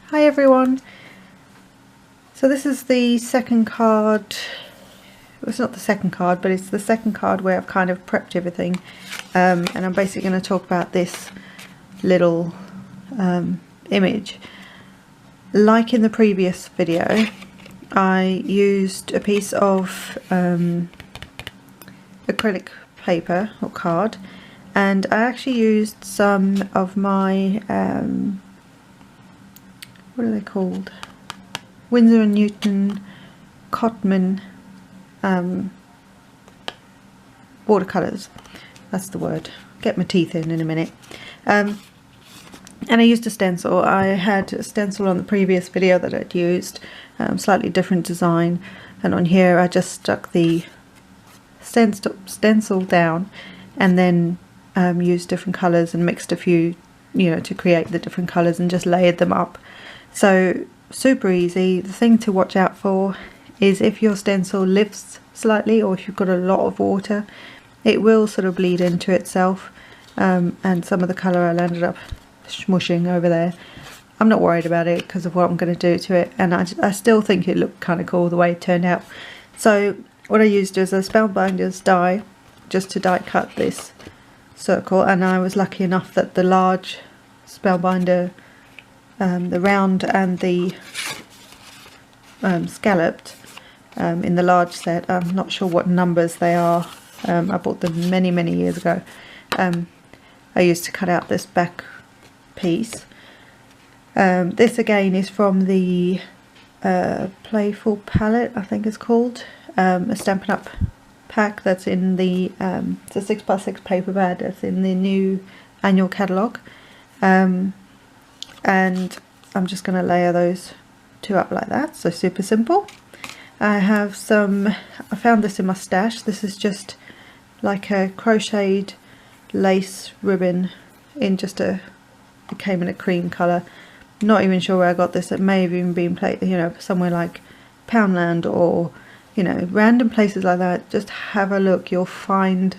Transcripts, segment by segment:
Hi everyone. So this is the second card. It's not the second card, but it's the second card where I've kind of prepped everything, and I'm basically going to talk about this little image. Like in the previous video, I used a piece of acrylic paper or card, and I actually used some of my what are they called? Winsor & Newton Cotman watercolours. That's the word. Get my teeth in a minute. And I used a stencil. I had a stencil on the previous video that I'd used, slightly different design, and on here I just stuck the stencil down and then used different colours and mixed a few, to create the different colours, and just layered them up. So super easy. The thing to watch out for is if your stencil lifts slightly, or if you've got a lot of water, it will sort of bleed into itself, and some of the colour I ended up smushing over there. I'm not worried about it because of what I'm going to do to it, and I still think it looked kind of cool the way it turned out. So what I used was a Spellbinder's die just to die cut this circle, and I was lucky enough that the large Spellbinder, the round and the scalloped, in the large set, I'm not sure what numbers they are, I bought them many years ago. I used to cut out this back piece. This again is from the Playful Palette, I think it's called, a Stampin' Up pack that's in the it's a 6x6 paper bag that's in the new annual catalogue. And I'm just going to layer those two up like that, so super simple. I found this in my stash. This is just like a crocheted lace ribbon in just it came in a cream colour. Not even sure where I got this. It may have even been somewhere like Poundland or random places like that. Just have a look, you'll find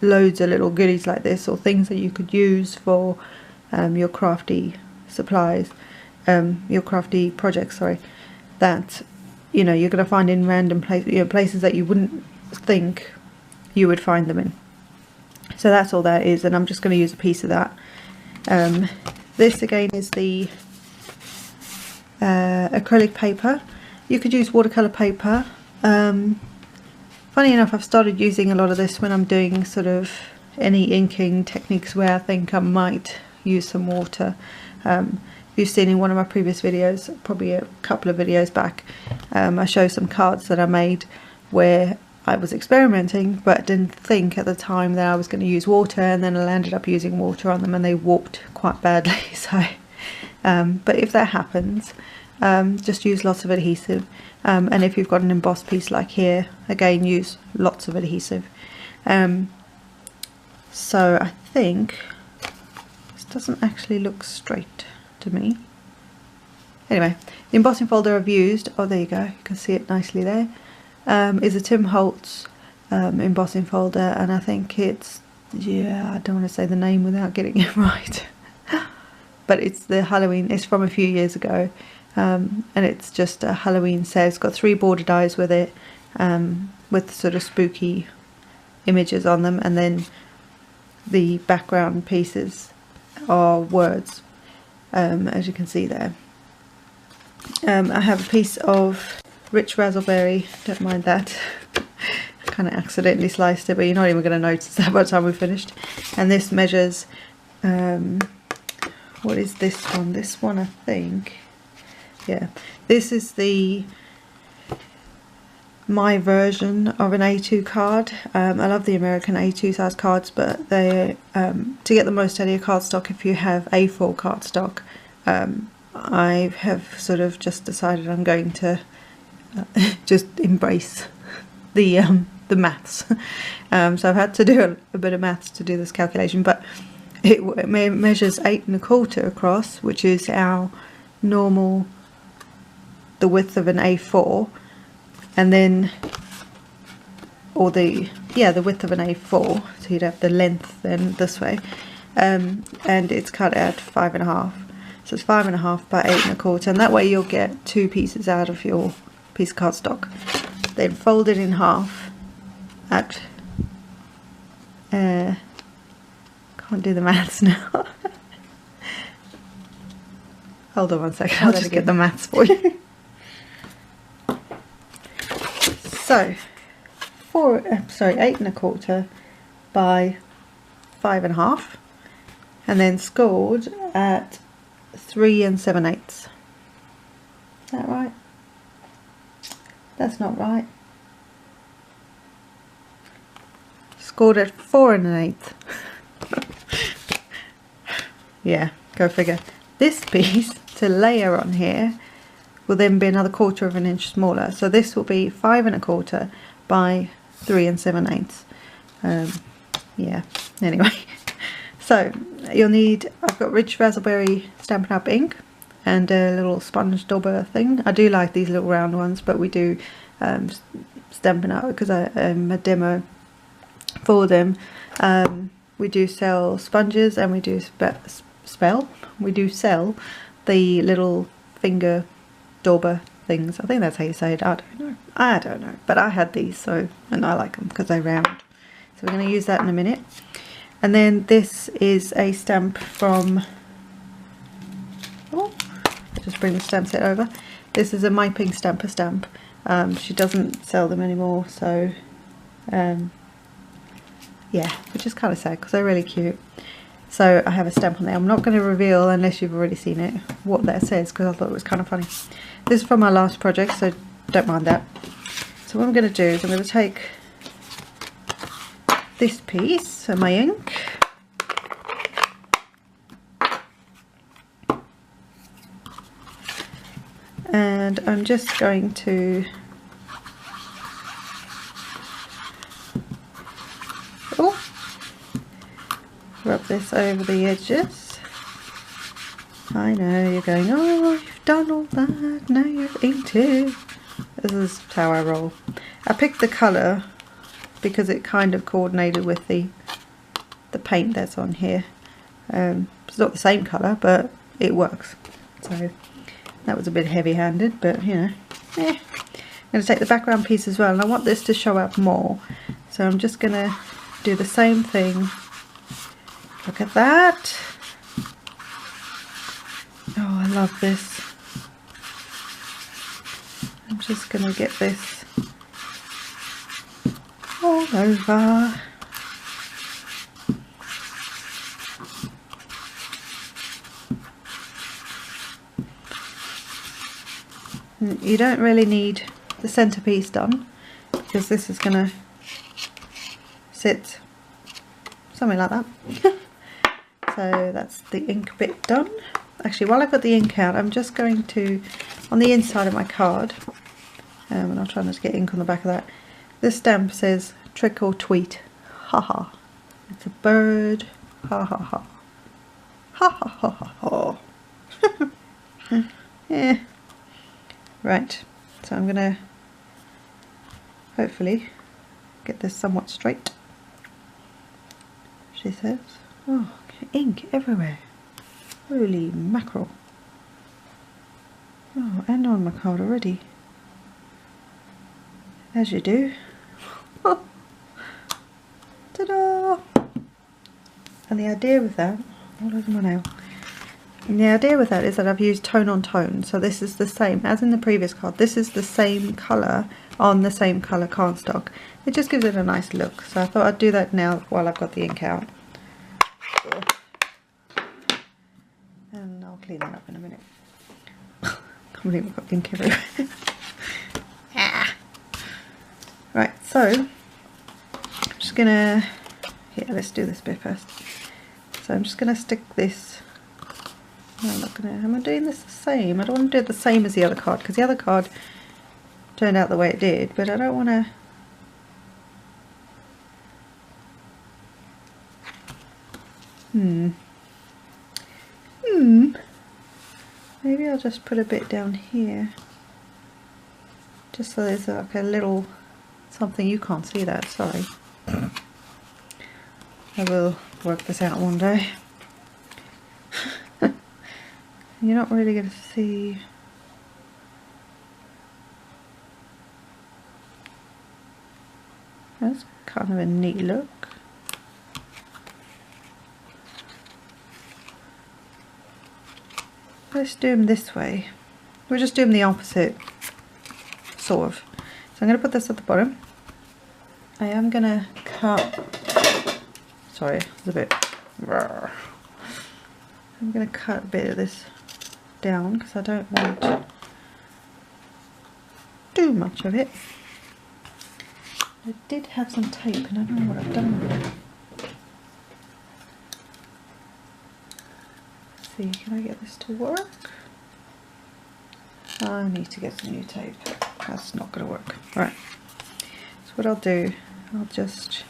loads of little goodies like this, or things that you could use for your crafty supplies, your crafty projects, sorry, that you're going to find in random places, places that you wouldn't think you would find them in. So that's all that is, and I'm just going to use a piece of that. This again is the acrylic paper. You could use watercolour paper. Funny enough, I've started using a lot of this when I'm doing sort of any inking techniques where I think I might use some water. If you've seen in one of my previous videos, probably a couple of videos back, I show some cards that I made where I was experimenting but didn't think at the time that I was going to use water, and then I ended up using water on them and they warped quite badly. So but if that happens, just use lots of adhesive, and if you've got an embossed piece like here, again use lots of adhesive. So I think this doesn't actually look straight to me. Anyway, the embossing folder I've used, oh there you go, you can see it nicely there, is a Tim Holtz embossing folder, and I think it's, I don't want to say the name without getting it right, but it's the Halloween, it's from a few years ago, and it's just a Halloween set. It's got 3 border dies with it, with sort of spooky images on them, and then the background pieces are words, as you can see there. I have a piece of rich raspberry, don't mind that. I kind of accidentally sliced it, but you're not even going to notice that by the time we're finished. And this measures, what is this one? This one, I think, yeah, this is my version of an A2 card. I love the American A2 size cards, but they to get the most out of your cardstock, if you have A4 cardstock, I have sort of just decided I'm going to just embrace the maths. So I've had to do a bit of maths to do this calculation, but it measures 8 1/4 across, which is our normal, the width of an A4, and then, or the width of an A4, so you'd have the length then this way, and it's cut at 5 1/2. So it's 5.5 by 8.25, and that way you'll get 2 pieces out of your piece of cardstock. Then fold it in half at, can't do the maths now. Hold on one second, I'll just get the maths for you. So, 8.25 by 5.5, and then scored at 3 7/8. Is that right? That's not right. Scored at 4 1/8. Yeah, go figure. This piece to layer on here will then be another 1/4 of an inch smaller. So this will be 5.25 by 3 7/8. Yeah, anyway. So you'll need, I've got rich raspberry Stampin' Up ink and a little sponge dauber thing. I do like these little round ones, but we do Stampin' Up because I'm a demo for them. We do sell sponges, and we do sell the little finger dauber things. I think that's how you say it. I don't know, but I had these, so, and I like them because they're round. So we're going to use that in a minute. And then this is a stamp from, oh, I'll just bring the stamp set over. This is a My Pink Stamper stamp. She doesn't sell them anymore, so yeah, which is kind of sad because they're really cute. So I have a stamp on there. I'm not going to reveal, unless you've already seen it, what that says, because I thought it was kind of funny. This is from my last project, so don't mind that. So what I'm going to do is I'm going to take this piece of my ink, and I'm just going to rub this over the edges. I know you're going, oh, you've done all that, now you've inked it. This is how I roll. I picked the colour because it kind of coordinated with the paint that's on here. It's not the same colour, but it works. So that was a bit heavy-handed, but you know, I'm going to take the background piece as well, and I want this to show up more. So I'm just going to do the same thing. Look at that. Oh, I love this. I'm just going to get this all over. You don't really need the centerpiece done, because this is going to sit something like that. So that's the ink bit done. Actually, while I've got the ink out, I'm just going to, on the inside of my card, and I'll try not to get ink on the back of that, this stamp says trick or tweet. Haha. It's a bird. Ha ha ha. Ha ha ha ha ha. Yeah. Right. So I'm going to hopefully get this somewhat straight. She says. Oh, ink everywhere. Holy mackerel. Oh, and on my card already. As you do. Ta-da! And the idea with that, all over my nail. And the idea with that is that I've used tone on tone. So this is the same as in the previous card. This is the same colour on the same colour cardstock. It just gives it a nice look. So I thought I'd do that now while I've got the ink out. And I'll clean that up in a minute. Can't believe I've got ink everywhere. Right, so I'm just gonna, here, let's do this bit first. So I'm just gonna stick this, no, I'm not gonna, am I doing this the same? I don't want to do it the same as the other card, because the other card turned out the way it did, but I don't want to, maybe I'll just put a bit down here, just so there's like a little something. You can't see that, sorry. I will work this out one day. You're not really going to see. That's kind of a neat look. Let's do them this way. We'll just do them the opposite, sort of. So I'm going to put this at the bottom. I am going to cut, sorry, it's a bit, I'm going to cut a bit of this down because I don't want too much of it. I did have some tape and I don't know what I've done with it. Let's see, can I get this to work? I need to get some new tape. That's not going to work. Right. So what I'll do, I'll just...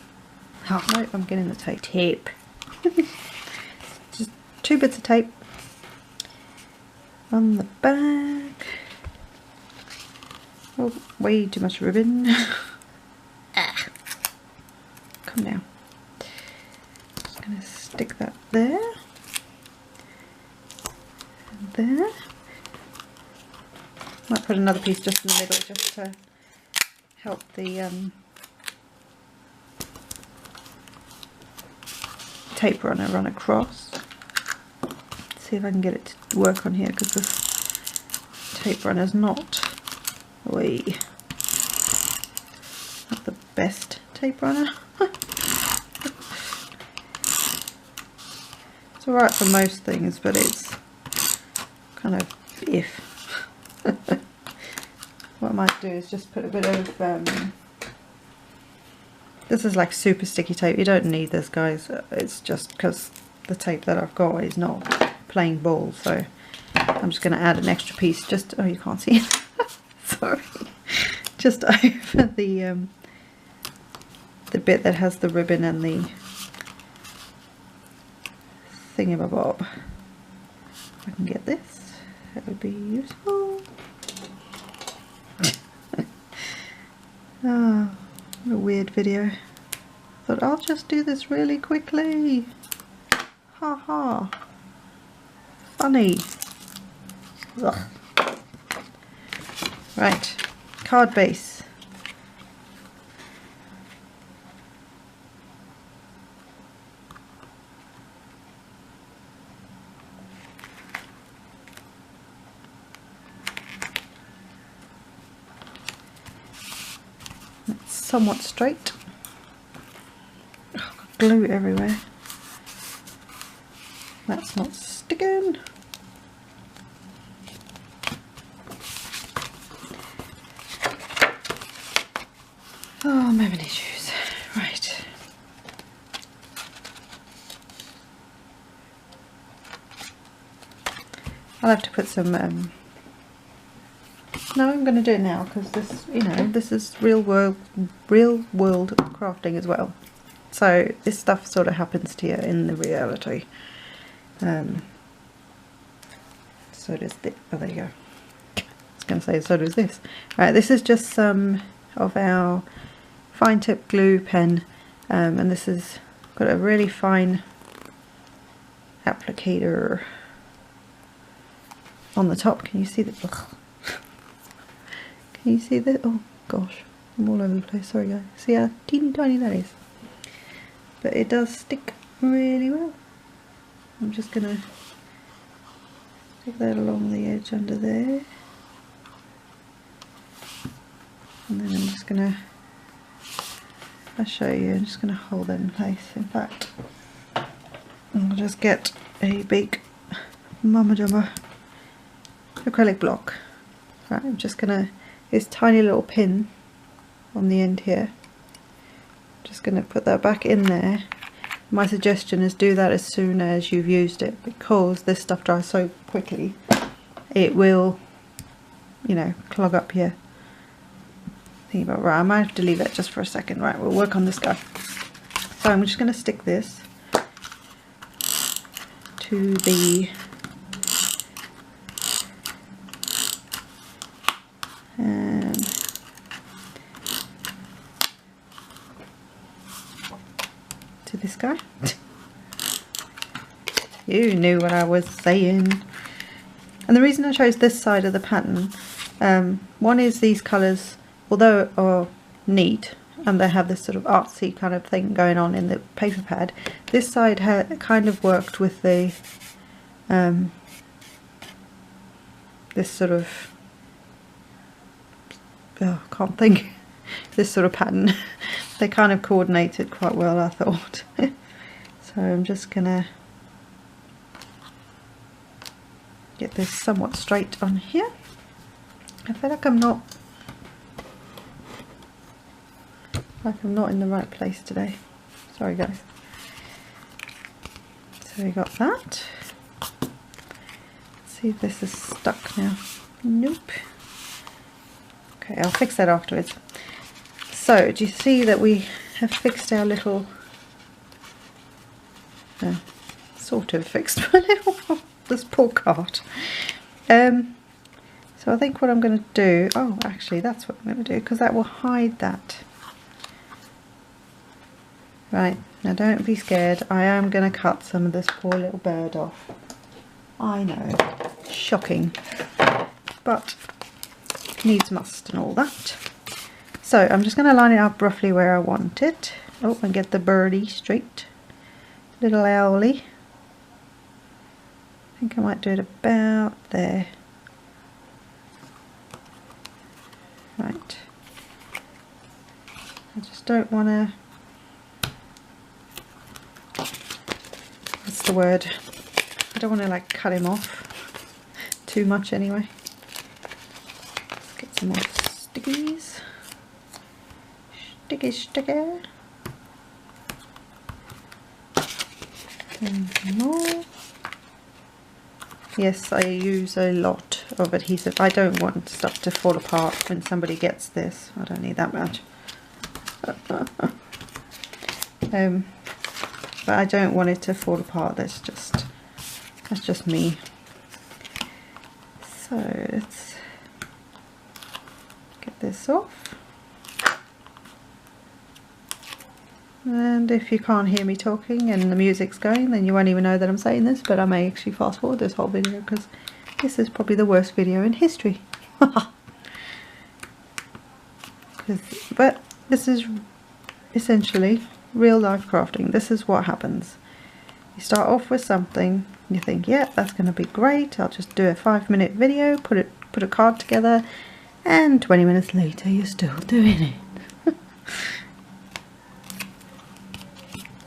Oh, no, I'm getting the tape. Just 2 bits of tape on the back. Oh, way too much ribbon. Come now. Just going to stick that there. And there. Might put another piece just in the middle just to help the tape runner run across. Let's see if I can get it to work on here because this tape runner's not not the best tape runner. It's alright for most things, but it's kind of if. What I might do is just put a bit of this is like super sticky tape. You don't need this, guys. It's just because the tape that I've got is not playing ball, so I'm just going to add an extra piece. Just oh, you can't see it. Sorry. Just over the bit that has the ribbon and the thingamabob. If I can get this, that would be useful. Oh, what a weird video. Thought I'll just do this really quickly. Ha ha. Funny. Ugh. Right, card base. It's somewhat straight. Oh, I've got glue everywhere. That's not sticking. Oh, I'm having issues. Right. I'll have to put some, no, I'm going to do it now because this, you know, this is real world crafting as well. So this stuff sort of happens to you in the reality. So does this. Oh, there you go. I was going to say, so does this. Right, this is just some of our fine tip glue pen, and this has got a really fine applicator on the top. Can you see that? Can you see that? Oh gosh, I'm all over the place. Sorry guys. See how teeny tiny that is? But it does stick really well. I'm just gonna stick that along the edge under there, and then I'm just gonna, I'll show you, I'm just gonna hold that in place. In fact, I'll just get a big Mama Jumbo acrylic block. Right, I'm just gonna, this tiny little pin on the end here, just gonna put that back in there. My suggestion is do that as soon as you've used it, because this stuff dries so quickly it will, you know, clog up your thingy. But right, I might have to leave that just for a second. Right, we'll work on this guy. So I'm just going to stick this to the to this guy. You knew what I was saying. And the reason I chose this side of the pattern, one is these colours, although are neat and they have this sort of artsy kind of thing going on in the paper pad, this side kind of worked with the this sort of, oh, I can't think, this sort of pattern. They kind of coordinated quite well, I thought. So I'm just gonna get this somewhat straight on here. I feel like I'm not in the right place today. Sorry guys. So we got that. Let's see if this is stuck now. Nope. Okay, I'll fix that afterwards. So do you see that we have fixed our little, sort of fixed my little, this poor cart. So I think what I'm going to do, oh actually that's what I'm going to do, because that will hide that. Right, now don't be scared, I am going to cut some of this poor little bird off. I know, shocking, but needs must and all that. So I'm just going to line it up roughly where I want it. Oh, and get the birdie straight. Little owlie. I think I might do it about there. Right. I just don't want to, what's the word? I don't want to like cut him off too much anyway. Let's get some more stickies. Sticky. And more. Yes, I use a lot of adhesive. I don't want stuff to fall apart when somebody gets this. I don't need that much. But I don't want it to fall apart. That's just me. So let's get this off. And if you can't hear me talking and the music's going, then you won't even know that I'm saying this, but I may actually fast forward this whole video because this is probably the worst video in history. But this is essentially real life crafting. This is what happens. You start off with something, you think, yeah, that's going to be great, I'll just do a 5-minute video, put a card together, and 20 minutes later you're still doing it.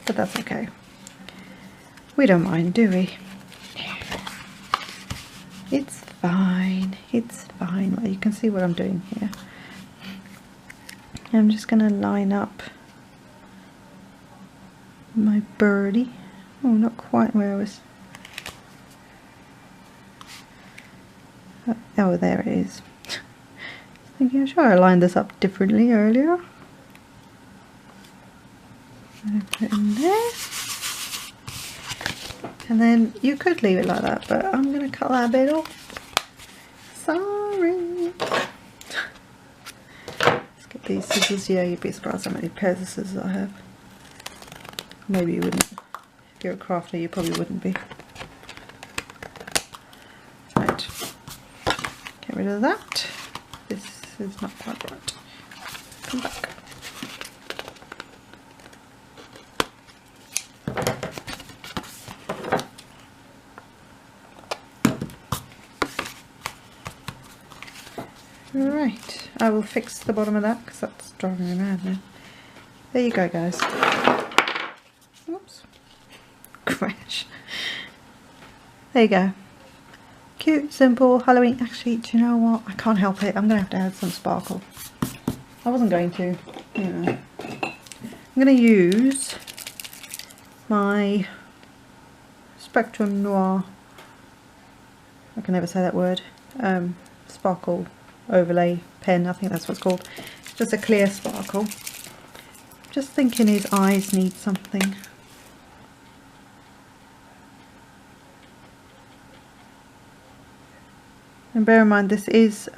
But that's okay. We don't mind, do we? It's fine. It's fine. Well, you can see what I'm doing here. I'm just going to line up my birdie. Oh, not quite where I was. Oh, there it is. Thinking, I'm sure I lined this up differently earlier. Put it in there, and then you could leave it like that, but I'm going to cut that bit off. Sorry. Let's get these scissors. Yeah, you'd be surprised how many pairs of scissors I have. Maybe you wouldn't. If you're a crafter, you probably wouldn't be. Right. Get rid of that. This is not quite right. Come back. Right, I will fix the bottom of that because that's driving me mad now. There you go, guys. Oops. Crash. There you go. Cute, simple, Halloween. Actually, do you know what? I can't help it. I'm going to have to add some sparkle. I wasn't going to, you know. I'm going to use my Spectrum Noir, I can never say that word, sparkle overlay pen, I think that's what it's called. It's just a clear sparkle. Just thinking his eyes need something. And bear in mind this is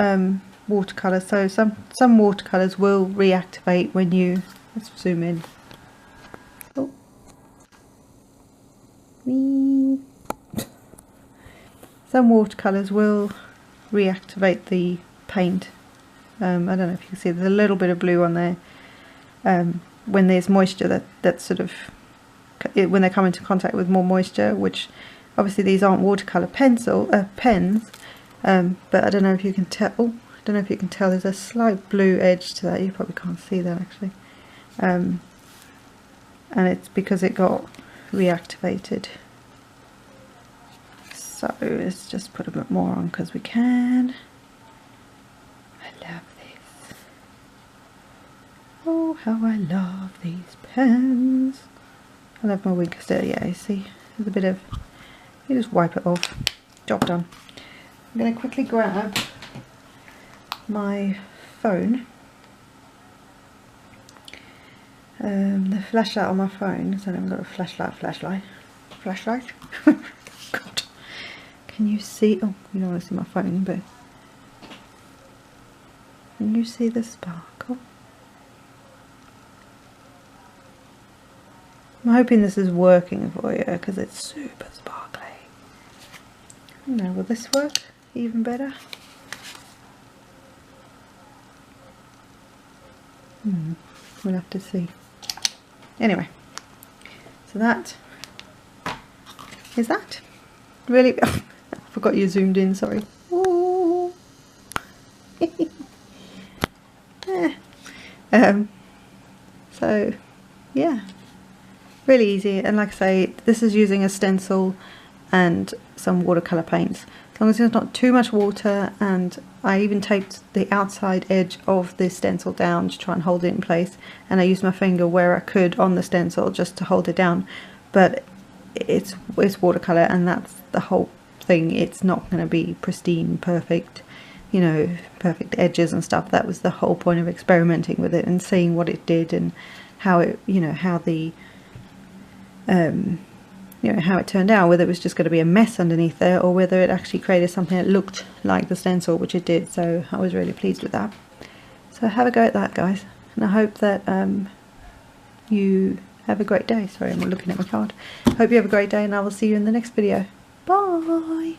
watercolour, so some watercolours will reactivate when you, let's zoom in. Oh. some watercolours will reactivate the paint. I don't know if you can see there's a little bit of blue on there when there's moisture that sort of, when they come into contact with more moisture, which obviously these aren't watercolour pens, but I don't know if you can tell. I don't know if you can tell. There's a slight blue edge to that. You probably can't see that actually, and it's because it got reactivated. So let's just put a bit more on because we can. I love this. Oh, how I love these pens. I love my Winker still. Yeah, you see, there's a bit of. You just wipe it off. Job done. I'm going to quickly grab my phone, the flashlight on my phone, because I haven't got a flashlight. God, can you see? Oh, you don't want to see my phone, but can you see the sparkle? I'm hoping this is working for you because it's super sparkly. Now, will this work even better? We'll have to see. Anyway, so that is that. Really, I forgot you zoomed in, sorry. Ooh. So yeah, really easy, and like I say, this is using a stencil and some watercolour paints. As long as there's not too much water, and I even taped the outside edge of the stencil down to try and hold it in place, and I used my finger where I could on the stencil just to hold it down. But it's watercolour, and that's the whole thing. It's not going to be pristine, perfect, you know, perfect edges and stuff. That was the whole point of experimenting with it and seeing what it did and how it, you know, how the you know, how it turned out, whether it was just going to be a mess underneath there or whether it actually created something that looked like the stencil, which it did. So I was really pleased with that. So have a go at that, guys, and I hope that you have a great day. Sorry, I'm looking at my card. Hope you have a great day, and I will see you in the next video. Bye.